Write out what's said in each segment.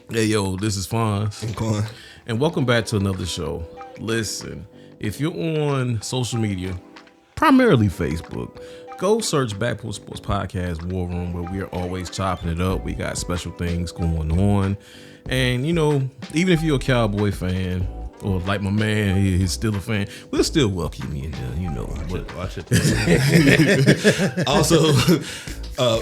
Hey yo, this is Fonz. Okay. And welcome back to another show. Listen, if you're on social media, primarily Facebook, go search Back Porch Sports Podcast War Room, where we are always chopping it up. We got special things going on. And even if you're a Cowboy fan, or like my man, he's still a fan, we'll still welcome you in there, Watch it. Also,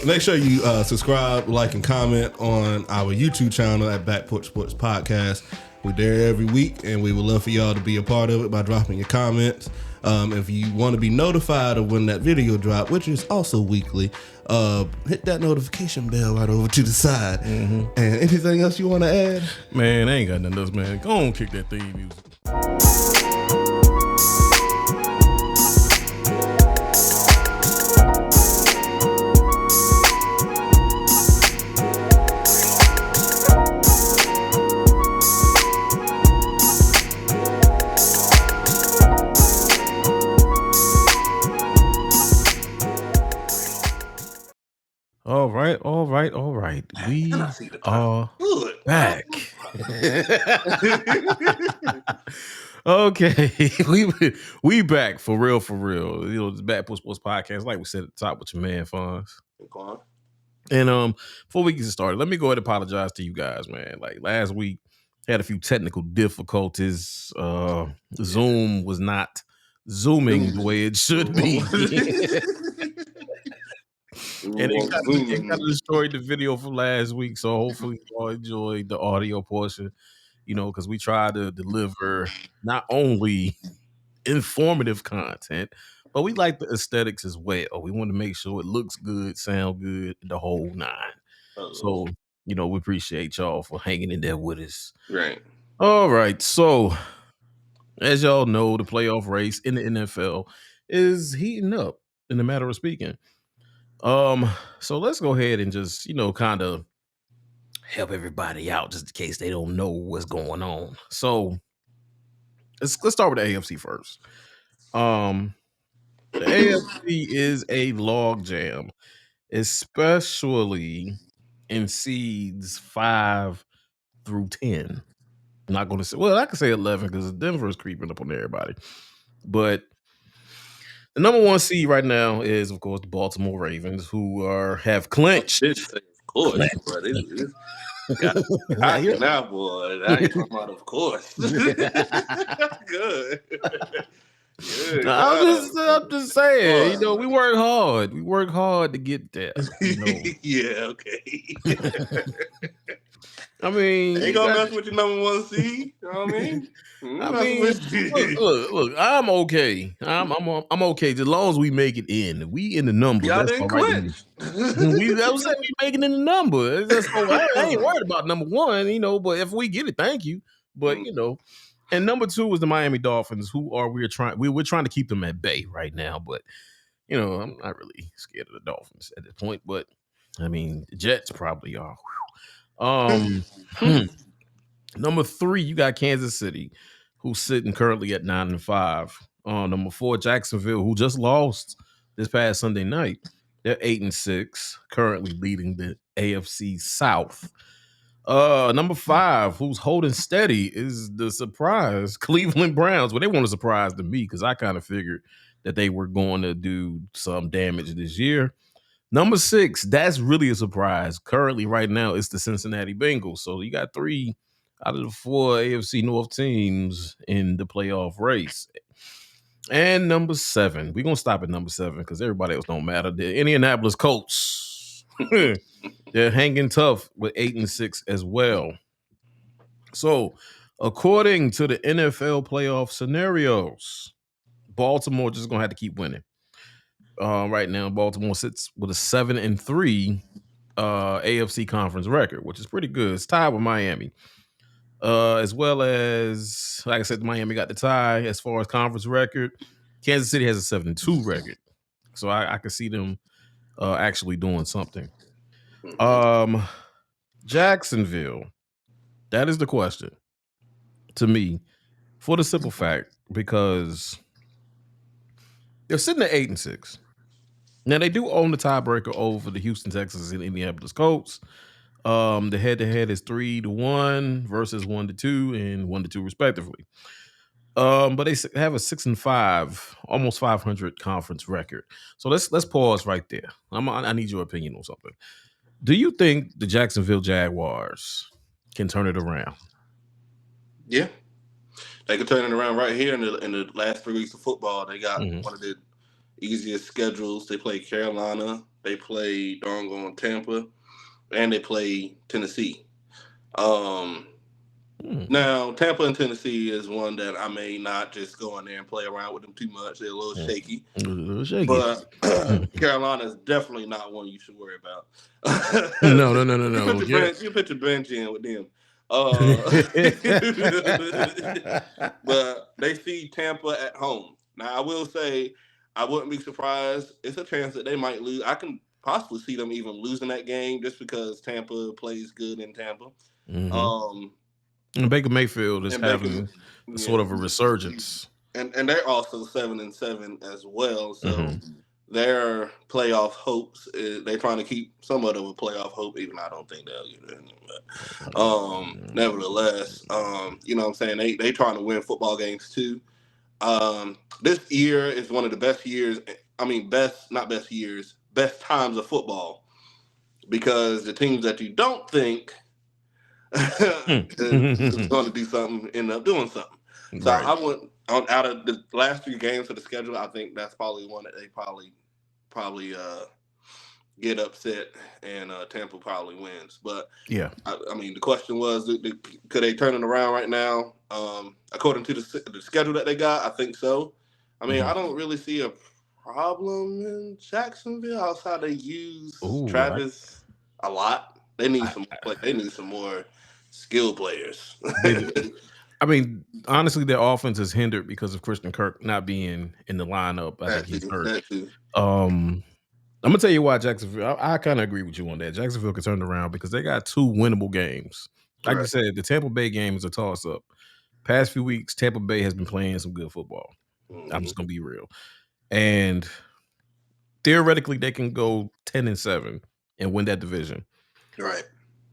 make sure you subscribe, like, and comment on our YouTube channel at Back Porch Sports Podcast. We're there every week, and we would love for y'all to be a part of it by dropping your comments. If you want to be notified of when that video drop, which is also weekly, hit that notification bell right over to the side. Mm-hmm. And anything else you want to add? Man, I ain't got nothing else, man. Go on, kick that theme music. All right. We are back. Okay, we back for real. It's Back Porch Sports Podcast, like we said at the top, with your man Fonz. Okay. And before we get started, let me go ahead and apologize to you guys, man. Like last week, had a few technical difficulties. Zoom was not zooming the way it should be. And it kind of destroyed the video from last week. So hopefully y'all enjoyed the audio portion, because we try to deliver not only informative content, but we like the aesthetics as well. We want to make sure it looks good, sound good, the whole nine. So, we appreciate y'all for hanging in there with us. Right. All right. So, as y'all know, the playoff race in the NFL is heating up, in a matter of speaking. So let's go ahead and just, kind of help everybody out just in case they don't know what's going on. So let's start with the AFC first. The AFC is a logjam, especially in seeds 5 through 10. I'm not going to say, well, I can say 11 because Denver is creeping up on everybody. But the number one seed right now is, of course, the Baltimore Ravens, who have clinched. Of course, but it's got now, boy. I ain't talking about, of course. Good. I'm just saying, we work hard. We work hard to get there. Yeah, okay. I mean, ain't gonna mess with your number one seed. You know what I mean? Look, I'm okay. I'm okay as long as we make it in. We in the number. Y'all that's didn't all quit. That was we making it in the number. I ain't worried about number one, but if we get it, thank you. But and number two is the Miami Dolphins, who we're trying to keep them at bay right now. But I'm not really scared of the Dolphins at this point. But I mean, the Jets probably are. Number three, you got Kansas City, who's sitting currently at 9-5. Number four, Jacksonville, who just lost this past Sunday night. They're 8-6, currently leading the AFC South. Number five, who's holding steady, is the surprise Cleveland Browns. Well, they weren't a surprise to me because I kind of figured that they were going to do some damage this year. Number six, that's really a surprise. Currently, right now, it's the Cincinnati Bengals. So you got 3 out of the 4 AFC North teams in the playoff race. And number 7, we're going to stop at number 7 because everybody else don't matter. The Indianapolis Colts, they're hanging tough with 8-6 as well. So, according to the NFL playoff scenarios, Baltimore just going to have to keep winning. Right now, Baltimore sits with a 7-3 AFC conference record, which is pretty good. It's tied with Miami. As well as, like I said, Miami got the tie as far as conference record. Kansas City has a 7-2 record. So I can see them actually doing something. Jacksonville, that is the question to me, for the simple fact, because they're sitting at 8-6. Now, they do own the tiebreaker over the Houston Texans and Indianapolis Colts. The head-to-head is 3-1 versus 1-2 and 1-2 respectively. But they have a 6-5, almost 500 conference record. So let's pause right there. I need your opinion on something. Do you think the Jacksonville Jaguars can turn it around? Yeah, they could turn it around right here in the last 3 weeks of football. They got Mhm. one of the easiest schedules. They play Carolina, they play doggone Tampa, and they play Tennessee. Um, Mm. Now Tampa and Tennessee is one that I may not just go in there and play around with them too much. They're a little Mm. shaky. A little shaky. But Carolina is definitely not one you should worry about. No, no, no, no, you put no. your Yeah. bench, you put your bench in with them. Uh, but they see Tampa at home. Now I will say I wouldn't be surprised. It's a chance that they might lose. I can possibly see them even losing that game just because Tampa plays good in Tampa. Hmm. Um, And Baker Mayfield is and Baker, having yeah, sort of a resurgence. and they're also 7-7 as well. So Hmm. their playoff hopes they're trying to keep somewhat of a playoff hope. Even I don't think they'll get in. But nevertheless, you know what I'm saying, they trying to win football games too. This year is one of the best years. I mean, best not best years, best times of football because the teams that you don't think is going to do something, end up doing something. So Right. I went on out of the last 3 games of the schedule. I think that's probably one that they probably get upset, and Tampa probably wins. But Yeah. I mean, the question was, could they turn it around right now? According to the schedule that they got, I think so. I mean, Hmm. I don't really see a problem in Jacksonville outside they use Oh, Travis a lot. They need I, some play. They need some more skill players. they do. I mean, honestly, their offense is hindered because of Christian Kirk not being in the lineup. I think that he's too. hurt. That too. Um, I'm gonna tell you why Jacksonville. I kind of agree with you on that. Jacksonville can turn it around because they got two winnable games. Like you Right. said, the Tampa Bay game is a toss up. Past few weeks, Tampa Bay has been playing some good football. I'm Hmm. just gonna be real, and theoretically, they can go 10-7 and win that division. Right.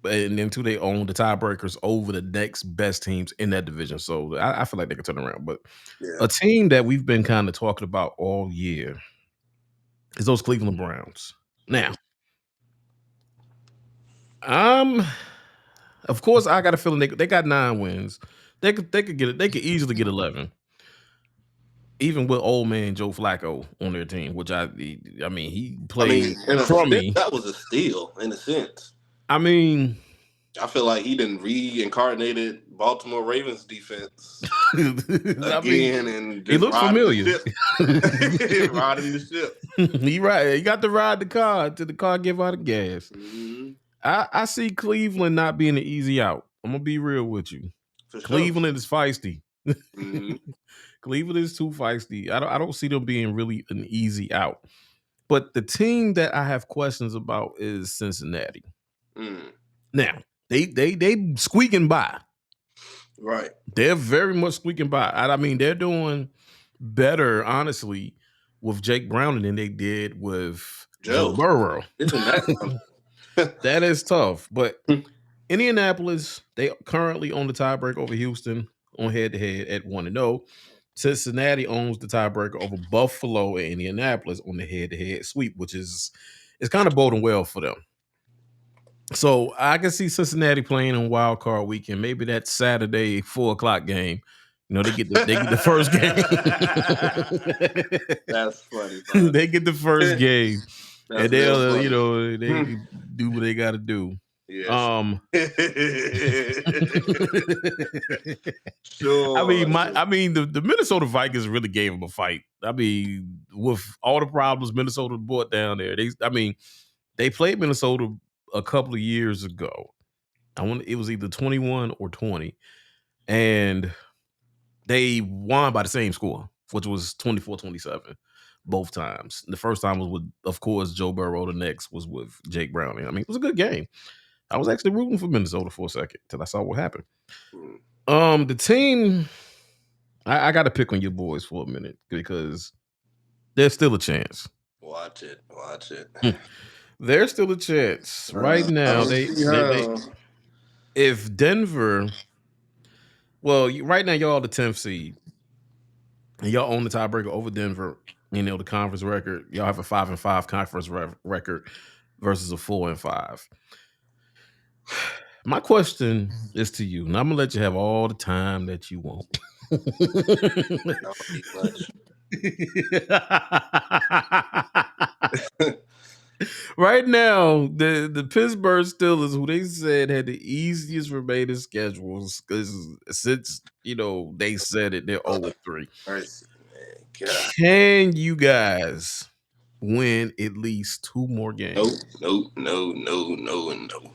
And then two, they own the tiebreakers over the next best teams in that division. So I feel like they can turn around. But Yeah. a team that we've been kind of talking about all year is those Cleveland Browns. Now, um, of course, I got a feeling they got 9 wins. They could get it. They could easily get 11, even with old man Joe Flacco on their team. Which I mean, he I mean, played in a sense, crummy. that was a steal. In a sense, I mean, I feel like he didn't reincarnated Baltimore Ravens defense I mean, again and he just looks riding the familiar. ship. Riding the ship. He right. He got to ride the car till the car give out the gas. Hmm. I see Cleveland not being an easy out. I'm gonna be real with you. For sure. Cleveland is feisty. Hmm. Cleveland is too feisty. I don't see them being really an easy out. But the team that I have questions about is Cincinnati. Mm. Now, they squeaking by. Right. They're very much squeaking by. I mean, they're doing better, honestly, with Jake Browning than they did with Joe Joe, Burrow. isn't that something? That is tough. But Indianapolis, they currently own the tiebreaker over Houston on head to head at 1-0. Cincinnati owns the tiebreaker over Buffalo and Indianapolis on the head to head sweep, which is kind of boding well for them. So I can see Cincinnati playing on wild card weekend. Maybe that Saturday 4 o'clock game. You know, they get the first That's funny, game. bud. They get the first game, and That's real they'll funny. they do what they got to do. Yes. Um, Sure. I mean the Minnesota Vikings really gave them a fight. I mean, with all the problems Minnesota brought down there, they played Minnesota a couple of years ago. It was either 21 or 20, and they won by the same score, which was 24-27 both times. The first time was with, of course, Joe Burrow. The next was with Jake Browning. I mean, it was a good game. I was actually rooting for Minnesota for a second till I saw what happened. Mm. The team, I got to pick on your boys for a minute because there's still a chance. Watch it. Watch it. Mm. There's still a chance. Right I now, don't see how. if Denver, right now y'all the 10th seed, and y'all own the tiebreaker over Denver. You know the conference record. Y'all have a 5-5 conference record versus a 4-5. My question is to you, and I'm gonna let you have all the time that you want. Don't need much. Right now, the Pittsburgh Steelers, who they said had the easiest remaining schedules, because since they said it, they're 0-3. Mercy, man. God. Can you guys win at least 2 more Nope, games? nope, no, no, no, and no.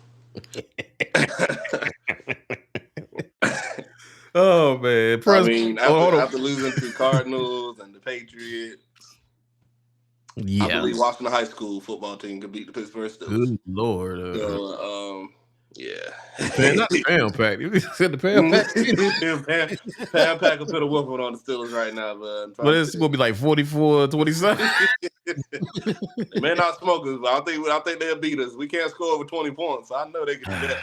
Oh man, I press. mean, Oh, hold on. after losing to Cardinals and the Patriots, I Yeah, believe Washington High School football team could beat the Pittsburgh Steelers. good lord. So, yeah. Not the Pam Pack. You said the Pam Pack. Pam Pack will put a whooping on the Steelers right now, but I'm But trying it's to gonna be like 44-27. they may not smoke us, but I think they'll beat us. We can't score over 20 points. So I know they can do that.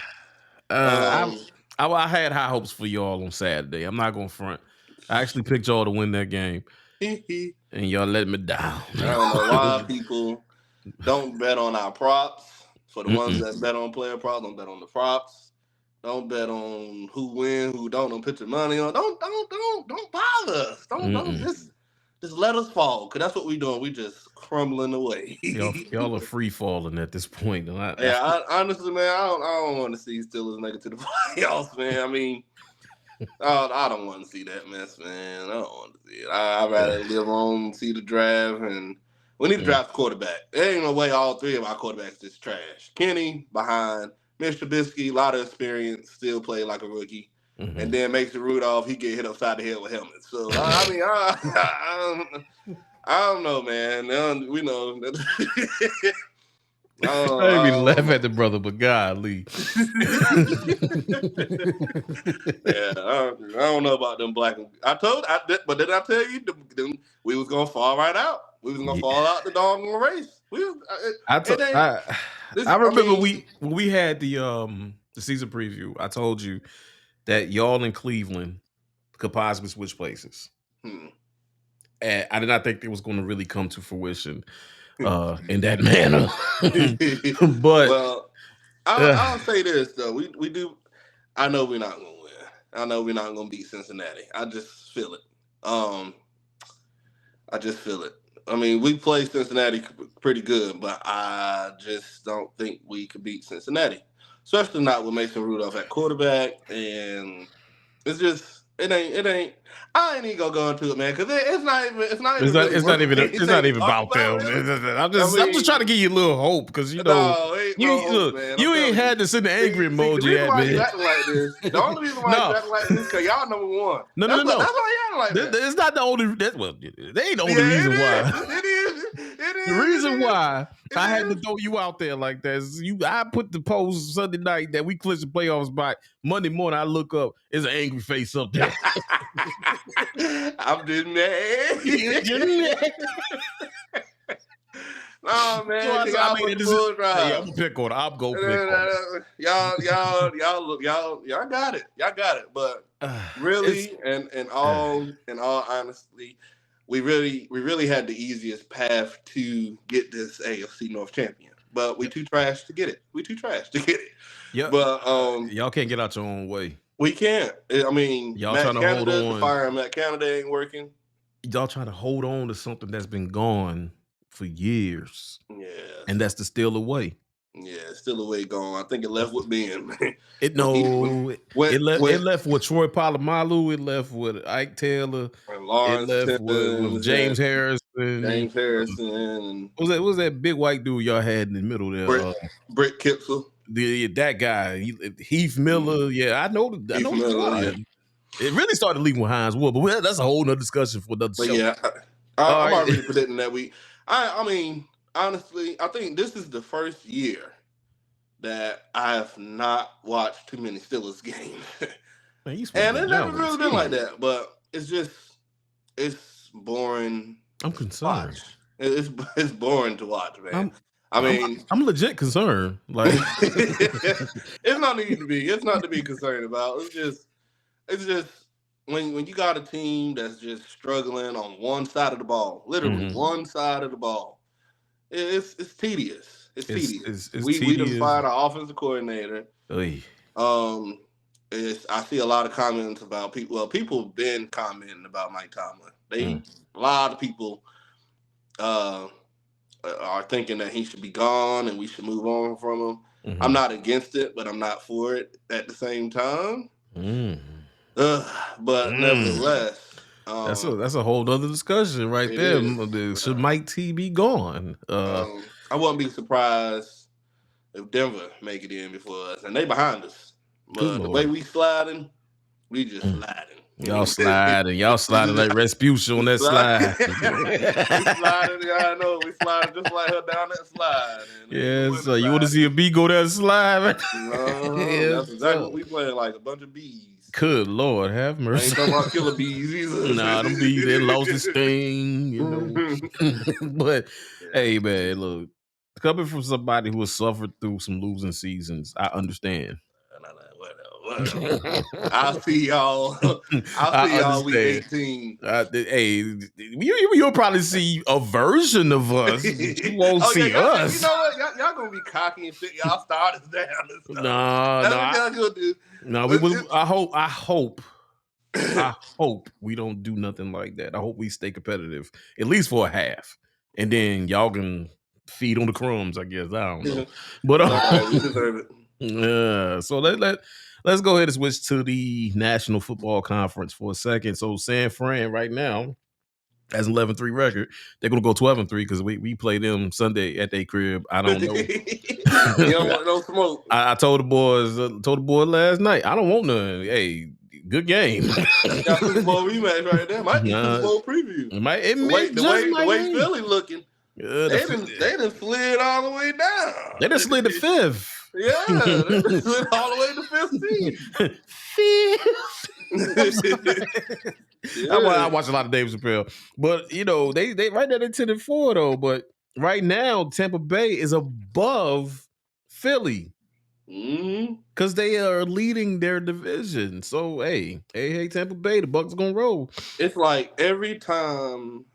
I had high hopes for y'all on Saturday. I'm not gonna front. I actually picked y'all to win that game, and y'all let me down. I don't know why people don't bet on our props. For the ones that bet on player props, don't bet on the props. Don't bet on who win, who don't put your money on. Don't bother us. Don't just let us fall, because that's what we doing. We just crumbling away. y'all are free falling at this point. Honestly, man, I don't want to see Steelers make it to the playoffs, man. I mean, I don't want to see that mess, man. I don't want to see it. I'd rather live on, see the draft, and we need to draft a quarterback. There ain't no way all three of our quarterbacks just trash. Kenny behind, Mr. Trubisky, a lot of experience, still play like a rookie. And then Mason Rudolph, he get hit upside the head with helmets. So I mean, I don't know, man. We know. I didn't even laugh at the brother, but golly. Yeah, I don't know about them black. But did I tell you we was gonna fall right out? We was gonna fall out the doggone race. I remember when we had the season preview. I told you that y'all in Cleveland could possibly switch places. And I did not think it was going to really come to fruition in that manner. But well, I'll say this though. We do. I know we're not gonna win. I know we're not gonna beat Cincinnati. I just feel it. I just feel it. I mean, we play Cincinnati pretty good, but I just don't think we could beat Cincinnati, especially not with Mason Rudolph at quarterback. And it's just it ain't. I ain't even gonna go into it, man, because it's not even about them. I'm just trying to give you a little hope, because no, ain't no hope, man. You ain't had to send the angry emoji. The reason why you acting like this, the only reason why you acting like this, because y'all number one. No. That's why you acting like that. It's not the only. They ain't the only reason why. It is. The reason why I had to throw you out there like that is I put the post Sunday night that we clinched the playoffs by Monday morning. I look up, there's an angry face up there. I'm just mad. No, man. I'm gonna pick on it. I'm gonna pick on it. Y'all got it. Y'all got it. But really, and all honestly, we really had the easiest path to get this AFC North champion. But we too trash to get it. Yeah. But y'all can't get out your own way. We can't. I mean, y'all trying to hold on. The fire Matt Canada ain't working. Y'all trying to hold on to something that's been gone for years. Yeah. And that's the still away. Yeah, it's still away gone. I think it left with Ben. It left with Troy Polamalu. It left with Ike Taylor. And Lawrence it left with James Harrison. And what was that big white dude y'all had in the middle there? Britt Kipsel. That guy, Heath Miller. Yeah, I know. Yeah. It really started leaving with Hines Wood, but that's a whole nother discussion for another show. Yeah, I'm already predicting that we. I mean, honestly, I think this is the first year that I have not watched too many Steelers games, and it's never really been like that. But it's boring. I'm concerned. It's boring to watch, man. I mean, I'm legit concerned. Like, it's not need to be. It's not to be concerned about. It's just when you got a team that's just struggling on one side of the ball, literally mhm. one side of the ball. It's tedious. It's tedious. It's We done tedious. fired our offensive coordinator. Oy. Um, I see a lot of comments about people. Well, people have been commenting about Mike Tomlin. Mm. A lot of people uh, are thinking that he should be gone and we should move on from him. I'm Mhm. not against it, but I'm not for it at the same time. Mm. But Mm. nevertheless, That's a whole other discussion right it there. is. Should Mike T be gone? I wouldn't be surprised if Denver make it in before us, and they behind us. Good But the way lord. we sliding, we just Mm. sliding. Y'all sliding. Y'all sliding like Rasputia on we that slide. we sliding. Yeah, I know. We sliding just like her down that slide, and ain't no Yes, other sir. You want to side. see a bee go down slide? That's Yes, exactly sir. what we playing, like a bunch of bees. Good lord, have I ain't mercy. talking about killer bees either. Nah, them bees, they lost their sting, you know. But hey, man, look, coming from somebody who has suffered through some losing seasons, I understand. Whatever. I'll see y'all. I'll I see y'all week understand. 18. Hey, you'll probably see a version of us, but you won't Oh yeah, see y'all, you us. know what? Y'all gonna be cocky and sit y'all starters down and stuff. No, That's what y'all gonna do. no. We will. I hope we don't do nothing like that. I hope we stay competitive at least for a half, and then y'all can feed on the crumbs. I guess I don't know, but It's all right. We deserve it. yeah. So let's go ahead and switch to the National Football Conference for a second. So San Fran right now has an 11-3 record. They're gonna go 12-3 because we play them Sunday at their crib. I don't know. You don't want no smoke. I told the boys last night. I don't want none. Hey, good game. Got Super Bowl rematch right there. Might be Super Nah, Bowl preview. it just The might way be. Philly looking, they didn't slid all the way down. They just slid the fifth. Yeah, they done slid all the way to fifth seed. I watch a lot of Dave Chappelle, but you know they right now they're 10-4 though. But right now Tampa Bay is above Philly because they are leading their division. So hey, Tampa Bay, the Bucks gonna roll. It's like every time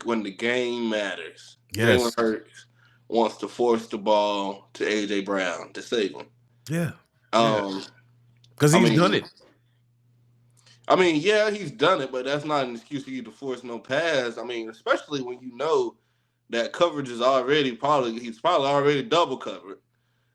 when the game matters, Yes, Jalen Hurts wants to force the ball to AJ Brown to save him. yeah, I because he's mean, done it. I mean, yeah, he's done it, but that's not an excuse for you to force no pass. I mean, especially when you know that coverage is he's probably already double covered.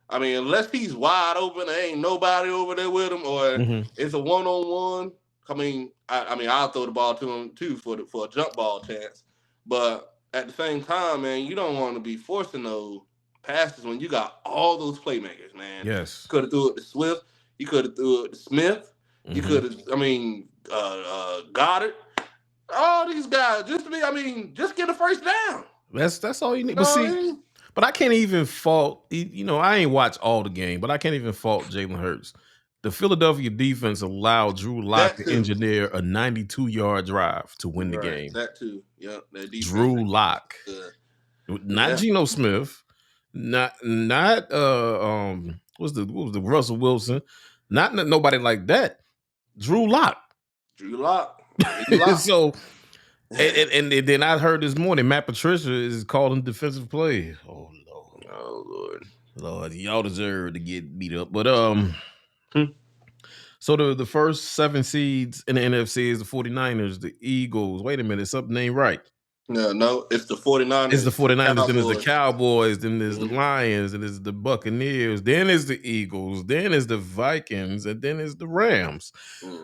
I mean, unless he's wide open, there ain't nobody over there with him, or it's a 1-on-1. I mean, I'll throw the ball to him too for a jump ball chance. But at the same time, man, you don't want to be forcing those passes when you got all those playmakers, man. Yes, Could have threw it to Swift. You could have threw it to Smith. You could have, Goddard. All these guys, just get a first down. That's all you need. You know But what I see, mean? but I can't even fault. You know, I ain't watched all the game, but I can't even fault Jalen Hurts. The Philadelphia defense allowed Drew Lock That to too. engineer a 92-yard drive to win the Right, game. that too. Yep, that defense. Drew Lock, not Geno Smith, not what was the Russell Wilson, not nobody like that. Drew Lock. Drew Lock. So and then I heard this morning Matt Patricia is calling defensive play. Oh Lord, y'all deserve to get beat up. But so the first 7 seeds in the NFC is the 49ers, the Eagles. Wait a minute, something ain't right. No, it's the 49ers. It's the 49ers, then it's the Cowboys. Cowboys, then there's the Lions, then it's the Buccaneers, then it's the Eagles, then it's the Vikings, and then it's the Rams.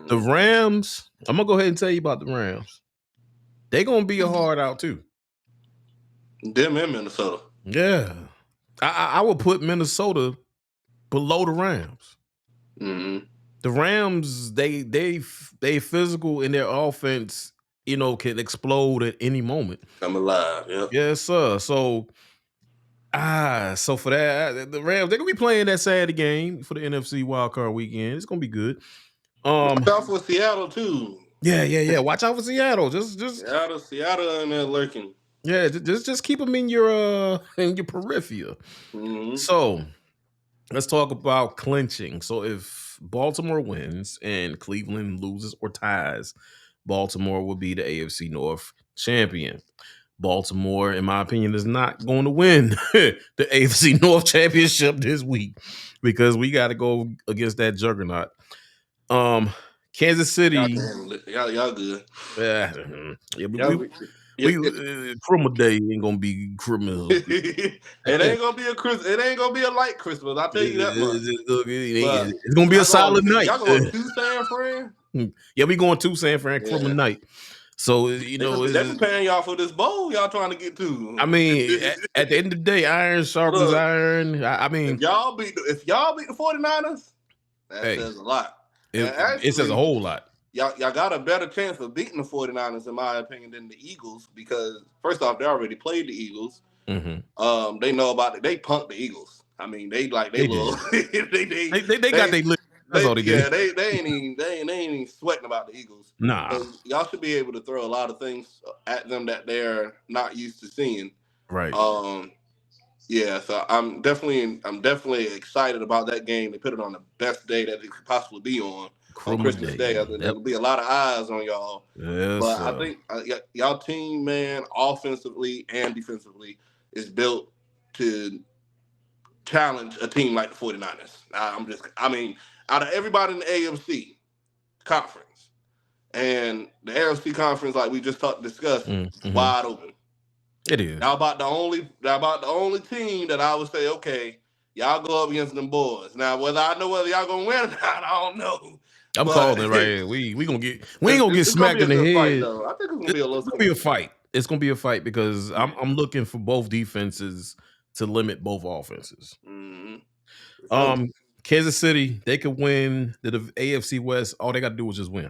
The Rams, I'm gonna go ahead and tell you about the Rams. They're gonna be a hard out too. Them in Minnesota. Yeah. I would put Minnesota below the Rams. The Rams, they physical in their offense, you know, can explode at any moment. Come alive, yeah. Yes, sir. So for that, the Rams, they're gonna be playing that Saturday game for the NFC wildcard weekend. It's gonna be good. Watch out for Seattle too. Yeah. Watch out for Seattle. Just Seattle in there lurking. Yeah, just keep them in your periphery. Mm-hmm. So let's talk about clinching. So if Baltimore wins and Cleveland loses or ties, Baltimore will be the AFC North champion. Baltimore, in my opinion, is not going to win the AFC North championship this week because we got to go against that juggernaut. Um, Kansas Y'all City, can handle it. Y'all good. yeah, Y'all be, we it, criminal day ain't gonna be criminal. it ain't gonna be a Christmas. It ain't gonna be a light Christmas. I'll tell you that much. But It's gonna be a solid night. y'all going to San Fran? Yeah, we going to San Fran criminal Yeah. night. So They preparing y'all for this bowl y'all trying to get I to. mean, at the end of the day, iron sharpens Look, iron. I mean, if y'all beat the 49ers, that hey, says a lot. And it says a actually, whole lot. y'all got a better chance of beating the 49ers, in my opinion, than the Eagles, because first off, they already played the Eagles. Mm-hmm. They know about it. They punked the Eagles. I mean, they They little did. they They got their list. That's all they did. they ain't even sweating about the Eagles. Nah. So y'all should be able to throw a lot of things at them that they're not used to seeing. Right. Yeah, so I'm definitely excited about that game. They put it on the best day that it could possibly be on Criminal Christmas day. Day. I think Yep. there'll be a lot of eyes on y'all. Yes, But I sir. think y'all team, man, offensively and defensively, is built to challenge a team like the 49ers. I mean, out of everybody in the AFC conference and the AFC conference, like we just discussed, Mm-hmm. wide open. It is. Y'all about the only team that I would say, okay, y'all go up against them boys. Now, whether y'all gonna win or not, I don't know. I'm But calling it right here. We gonna get we ain't it's, gonna it's, get it's gonna smacked be a in the good fight, head. though. I think it's gonna It's be a low gonna be a scoring game. fight. It's gonna be a fight because I'm looking for both defenses to limit both offenses. Mm-hmm. So, Um, Kansas City, they could win the AFC West. All they got to do is just win.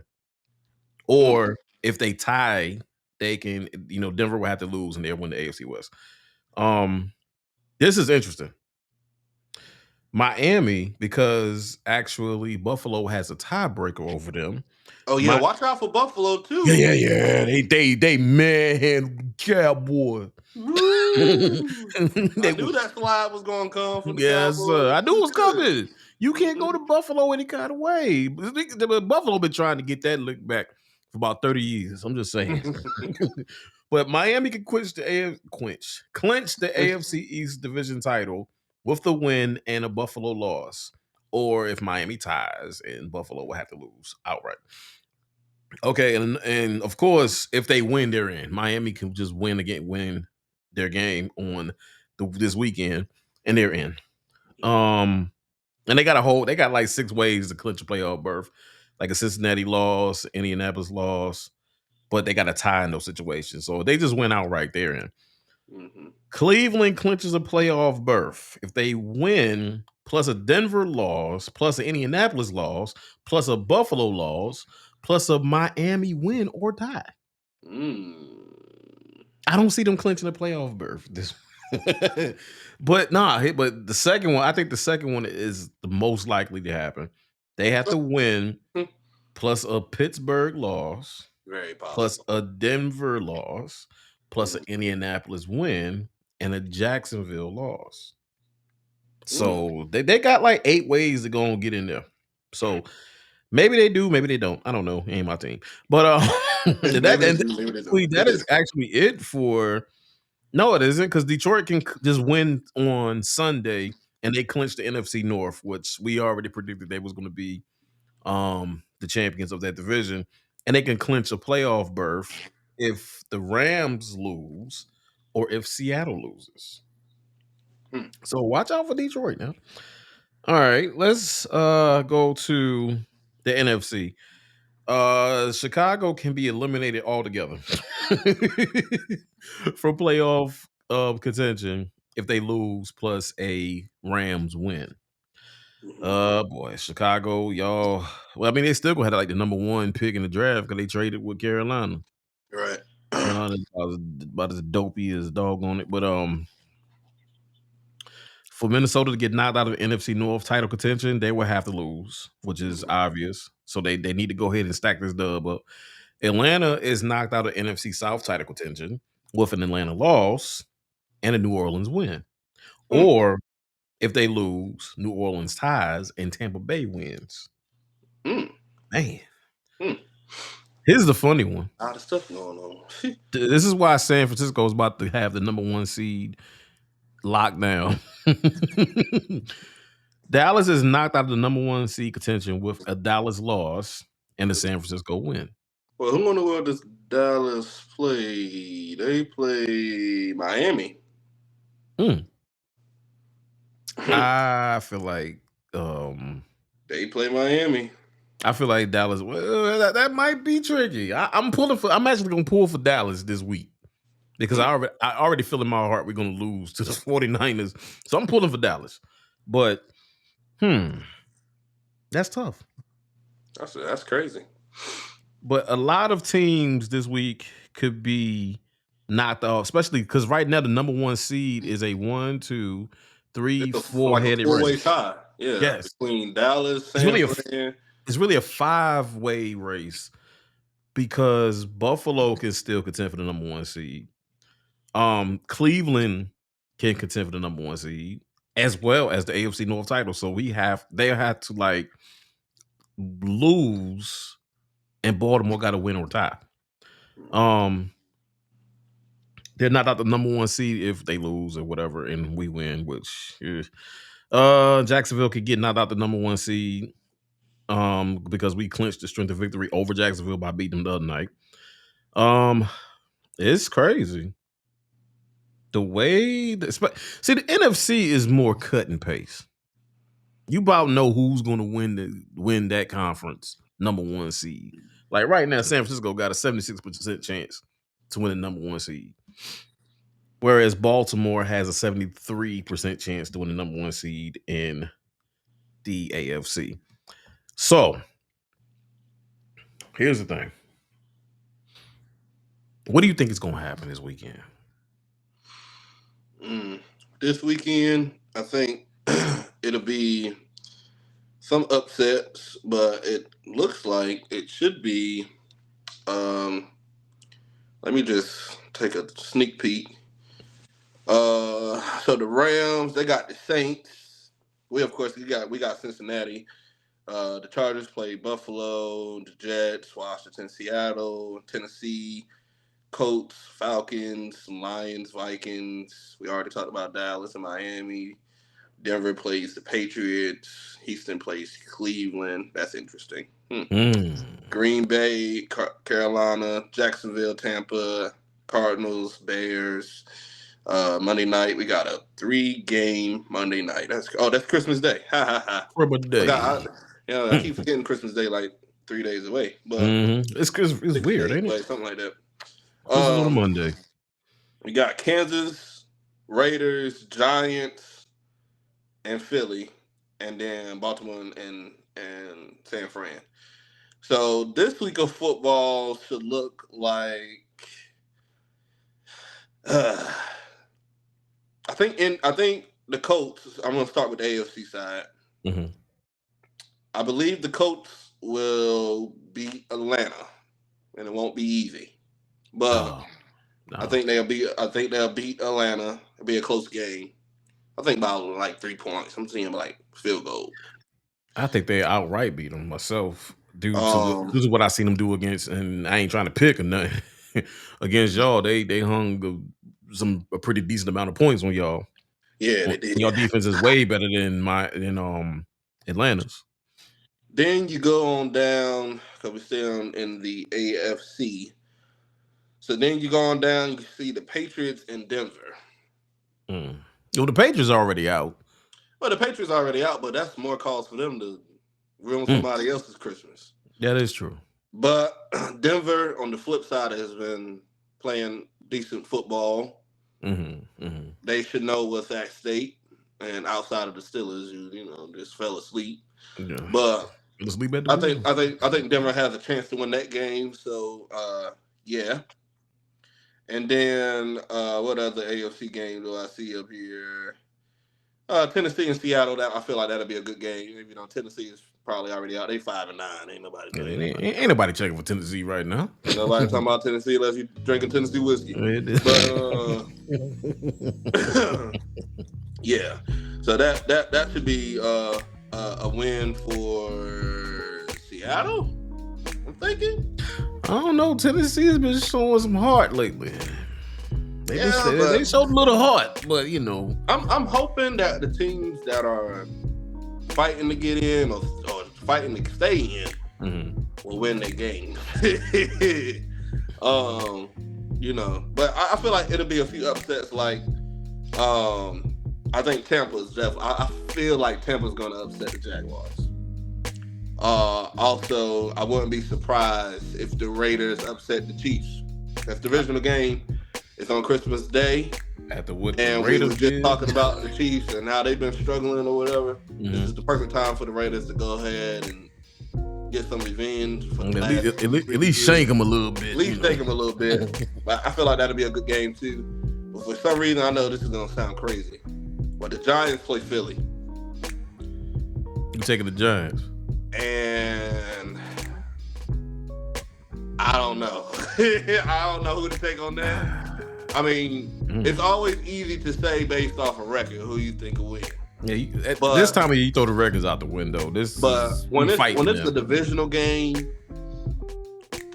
Or if they tie, they can. Denver will have to lose and they'll win the AFC West. This is interesting. Miami, because actually Buffalo has a tiebreaker over them. oh yeah, My watch out for Buffalo Yeah, too. yeah, yeah. They man cowboy. Woo! I They knew that slide was gonna come for the Yes, sir. Cowboys. I knew it Too was good. coming. You can't go to Mm-hmm. Buffalo any kind of way. Buffalo been trying to get that look back for about 30 years. I'm just saying. But Miami can clinch the AFC East division title with the win and a Buffalo loss. Or if Miami ties and Buffalo will have to lose outright. Okay, and of course, if they win, they're in. Miami can just win their game on this weekend, and they're in. Um, and they got like 6 ways to clinch a playoff berth, like a Cincinnati loss, Indianapolis loss, but they got a tie in those situations. So they just went out right there. In Mm-hmm. Cleveland clinches a playoff berth if they win, plus a Denver loss, plus an Indianapolis loss, plus a Buffalo loss, plus a Miami win or tie. Mm. I don't see them clinching a playoff berth. But the second one, I think the second one is the most likely to happen. They have to win plus a Pittsburgh loss, Very plus possible. a Denver loss, plus an Indianapolis win, and a Jacksonville loss. Mm. So they got like 8 ways to go and get in there. So maybe they do, maybe they don't. I don't know. Ain't my team. But Maybe they do, maybe they don't. that is actually it for. No, it isn't because Detroit can just win on Sunday and they clinch the NFC North, which we already predicted they was going to be the champions of that division, and they can clinch a playoff berth if the Rams lose or if Seattle loses. Hmm. So watch out for Detroit now. All right, let's go to the NFC. Chicago can be eliminated altogether from playoff contention if they lose plus a Rams win. Mhm. Boy, Chicago, y'all. Well, I mean, they still gonna have like the number one pick in the draft because they traded with Carolina. Right. Carolina is about as dopey as dog on it, but for Minnesota to get knocked out of NFC North title contention, they will have to lose, which is Mhm. obvious. So they need to go ahead and stack this dub up. Atlanta is knocked out of NFC South title contention. with an Atlanta loss and a New Orleans win. Hmm. Or if they lose, New Orleans ties and Tampa Bay wins. Hmm. Man, Hmm. here's the funny one. A lot of stuff going on. This is why San Francisco is about to have the number one seed locked down. Dallas is knocked out of the number one seed contention with a Dallas loss and a San Francisco win. Well, who in the world does Dallas play? They play Miami. Mm. I feel like um They play Miami. I feel like Dallas. Well, that might be tricky. I'm actually gonna pull for Dallas this week because I already feel in my heart we're gonna lose to the 49ers. So I'm pulling for Dallas. But that's tough. That's crazy. But a lot of teams this week could be knocked off, especially because right now the number one seed is a 1, 2, 3, It's a, 4 like a headed four-way race. tie. Yeah, Yes. between Dallas, It's San really Fran. it's really a 5-way race because Buffalo can still contend for the number one seed. Cleveland can contend for the number one seed as well as the AFC North title. So they have to like lose, and Baltimore got to win or tie. Um, they're not out the number one seed if they lose or whatever, and we win. Which Jacksonville could get knocked out the number one seed. Because we clinched the strength of victory over Jacksonville by beating them the other night. It's crazy. The way see the NFC is more cut and paste. You about know who's going to win that conference number one seed. Like right now, San Francisco got a 76% chance to win the number one seed, whereas Baltimore has a 73% chance to win the number one seed in the AFC. So here's the thing: what do you think is going to happen this weekend? This weekend, I think it'll be some upsets, but it looks like it should be. Um, Let me just take a sneak peek. So the Rams, they got the Saints. We got Cincinnati. The Chargers play Buffalo, the Jets, Washington, Seattle, Tennessee, Colts, Falcons, Lions, Vikings. We already talked about Dallas and Miami. Denver plays the Patriots. Houston plays Cleveland. That's interesting. Green Bay, Carolina, Jacksonville, Tampa, Cardinals, Bears. Monday night, we got a 3-game Monday night. That's Christmas Day. Ha ha ha. Day. I keep forgetting Christmas Day like 3 days away, but it's weird, ain't it? something like that. Christmas on a Monday. We got Kansas, Raiders, Giants, and Philly, and then Baltimore and San Fran. So this week of football should look like I think the Colts. I'm gonna start with the AFC side. Mm-hmm. I believe the Colts will beat Atlanta, and it won't be easy. But No. I think they'll beat Atlanta. It'll be a close game. I think about like 3 points. I'm seeing like field goal. I think they outright beat them myself due to what I seen them do against, and I ain't trying to pick or nothing against y'all. They hung a pretty decent amount of points on y'all. Yeah, they did. Your defense is way better than Atlanta's. Then you go on down because we're still in the AFC. So then you go on down, you see the Patriots in Denver. Well, the Patriots are already out. Well, the Patriots are already out, but that's more cause for them to ruin somebody else's Christmas. That is true. But Denver, on the flip side, has been playing decent football. They should know what's at stake. And outside of the Steelers, you just fell asleep. Yeah. But asleep at I think Denver has a chance to win that game. So yeah. And then what other AFC game do I see up here? Tennessee and Seattle. That I feel like that'll be a good game. You know, Tennessee is probably already out. They 5-9. Ain't nobody. Ain't nobody checking for Tennessee right now. Ain't nobody talking about Tennessee unless you drinking Tennessee whiskey. But yeah. So that should be a win for Seattle. I'm thinking. I don't know. Tennessee has been showing some heart lately. They showed a little heart, but you know, I'm hoping that the teams that are fighting to get in or fighting to stay in will win their game. You know, but I feel like it'll be a few upsets. Like, I think Tampa's definitely. I feel like Tampa's gonna upset the Jaguars. Also, I wouldn't be surprised if the Raiders upset the Chiefs. That's divisional game. It's on Christmas Day. After what and we were just talking about the Chiefs and how they've been struggling or whatever. This is the perfect time for the Raiders to go ahead and get some revenge. For at least shake them a little bit. At least shake them a little bit. But I feel like that'll be a good game too. But for some reason, I know this is going to sound crazy, but the Giants play Philly. You taking the Giants? And I don't know. I don't know who to take on that. I mean, it's always easy to say based off a record who you think will win. Yeah, but this time of year, you throw the records out the window. When it's a divisional game,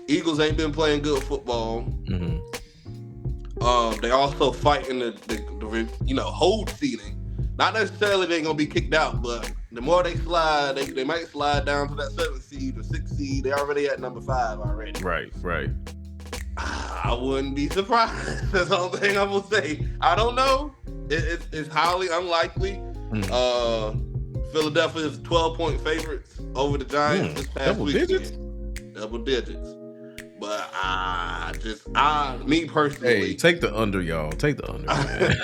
Eagles ain't been playing good football. They also fighting the hold seeding. Not necessarily they're gonna be kicked out, but the more they slide, they might slide down to that 7th seed or 6th seed. They're already at number 5 already. Right. I wouldn't be surprised. That's the only thing I will say. I don't know. It's highly unlikely. Philadelphia is 12-point favorites over the Giants this past weekend. Double digits. But me personally. Hey, take the under, y'all. Take the under, man.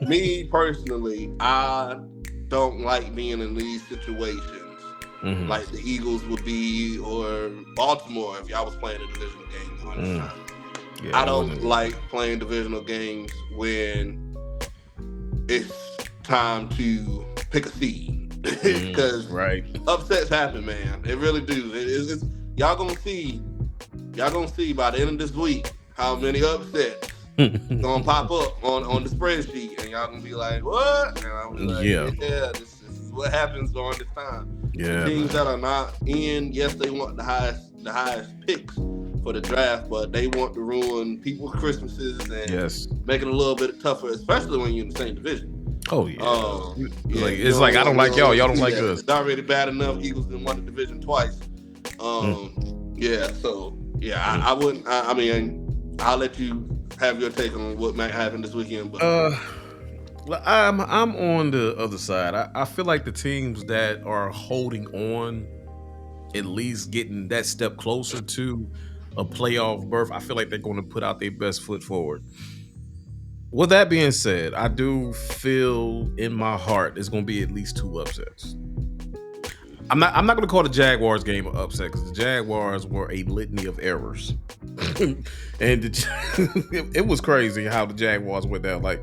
Me personally, I don't like being in these situations. Like the Eagles would be, or Baltimore if y'all was playing a divisional game. I don't like playing divisional games when it's time to pick a seed because upsets happen, man. It really do. Y'all gonna see by the end of this week how many upsets gonna pop up on the spreadsheet, and y'all gonna be like, "What?" And I'm like, "Yeah, this is what happens during this time." Yeah, the teams that are not in, yes, they want the highest picks for the draft, but they want to ruin people's Christmases and make it a little bit tougher, especially when you're in the same division. Oh yeah, it's like I don't like y'all don't like us. It's already bad enough. Eagles didn't won the division twice. I wouldn't. I mean, I'll let you have your take on what might happen this weekend. But I'm on the other side. I feel like the teams that are holding on, at least getting that step closer to a playoff berth, I feel like they're going to put out their best foot forward. With that being said, I do feel in my heart there's going to be at least 2 upsets. I'm not going to call the Jaguars game an upset because the Jaguars were a litany of errors, and it was crazy how the Jaguars went down. Like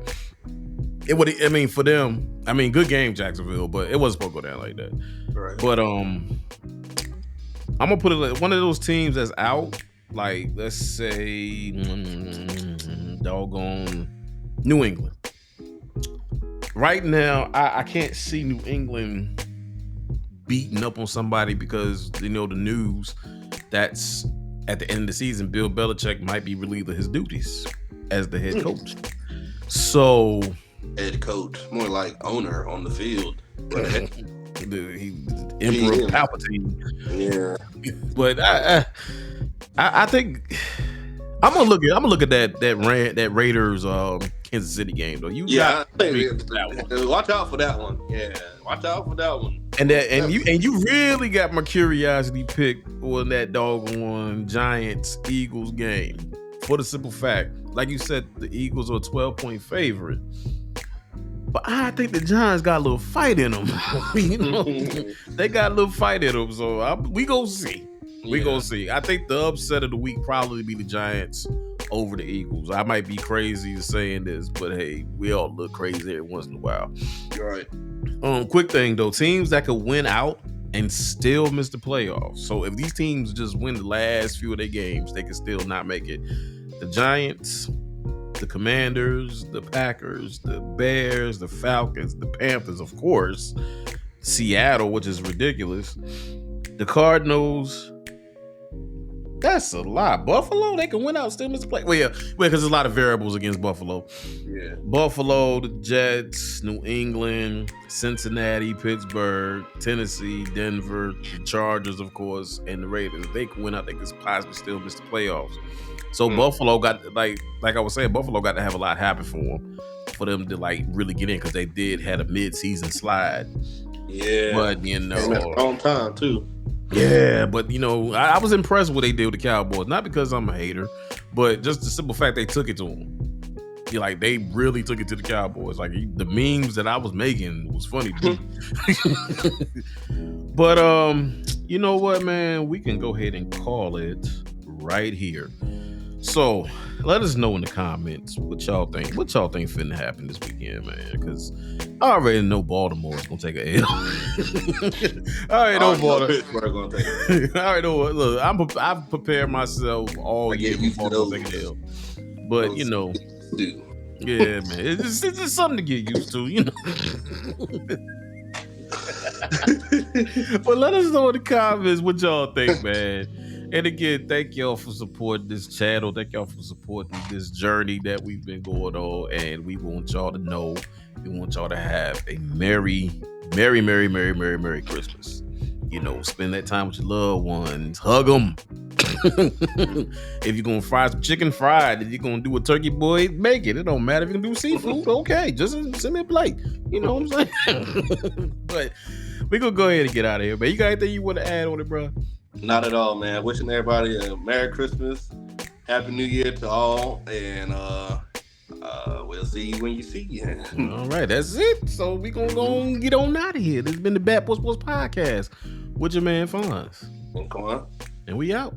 it would. I mean, for them, good game, Jacksonville, but it wasn't supposed to go down like that. Right. But I'm gonna put it like one of those teams that's out. Like let's say, doggone New England. Right now, I can't see New England beating up on somebody because the news that's at the end of the season, Bill Belichick might be relieved of his duties as the head coach. So head coach, more like owner on the field. the Emperor Palpatine. Yeah, but I think I'm gonna look at that Raiders Kansas City game though. Watch out for that one. Yeah, watch out for that one. And you really got my curiosity picked on that doggone Giants Eagles game for the simple fact, like you said, the Eagles are a 12-point favorite. But I think the Giants got a little fight in them. They got a little fight in them. So we gonna see. We gonna see. I think the upset of the week probably be the Giants over the Eagles. I might be crazy saying this, but hey, we all look crazy every once in a while. You're right. Quick thing though, teams that could win out and still miss the playoffs. So if these teams just win the last few of their games, they can still not make it. The Giants, the Commanders, the Packers, the Bears, the Falcons, the Panthers, of course, Seattle, which is ridiculous, the Cardinals. That's a lot. Buffalo, they can win out, still miss the play. Well, yeah, because there's a lot of variables against Buffalo. Yeah. Buffalo, the Jets, New England, Cincinnati, Pittsburgh, Tennessee, Denver, the Chargers, of course, and the Raiders. If they can win out, they could possibly still miss the playoffs. So Buffalo got, like I was saying, Buffalo got to have a lot happen for them to like really get in, because they did had a mid-season slide. Yeah. But you Came at the know, wrong time too. yeah, but you know, I was impressed with what they did with the Cowboys. Not because I'm a hater, but just the simple fact they took it to them. Yeah, like they really took it to the Cowboys. Like the memes that I was making was funny too. But you know what, man? We can go ahead and call it right here. So let us know in the comments what y'all think. What y'all think finna happen this weekend, man? Because I already know Baltimore's gonna take a L. I already know Baltimore. Pittsburgh gonna take it. I already know. Look, I've prepared myself all year for Baltimore taking a L. But you know, yeah, man, it's just something to get used to, you know. But let us know in the comments what y'all think, man. And again, thank y'all for supporting this channel. Thank y'all for supporting this journey that we've been going on. And we want y'all to know, we want y'all to have a Merry Christmas. You know, spend that time with your loved ones. Hug them. If you're going to fry some chicken, fried. If you're going to do a turkey, boy, make it. It don't matter if you can do seafood. Okay, just send me a plate. You know what I'm saying? But we're going to go ahead and get out of here. Man, you got anything you want to add on it, bro? Not at all, man. Wishing everybody a Merry Christmas, Happy New Year to all, and we'll see you when you see you. All right, that's it. So we gonna go and get on out of here. This has been the Back Porch Podcast with your man Fonz. Come on. And we out.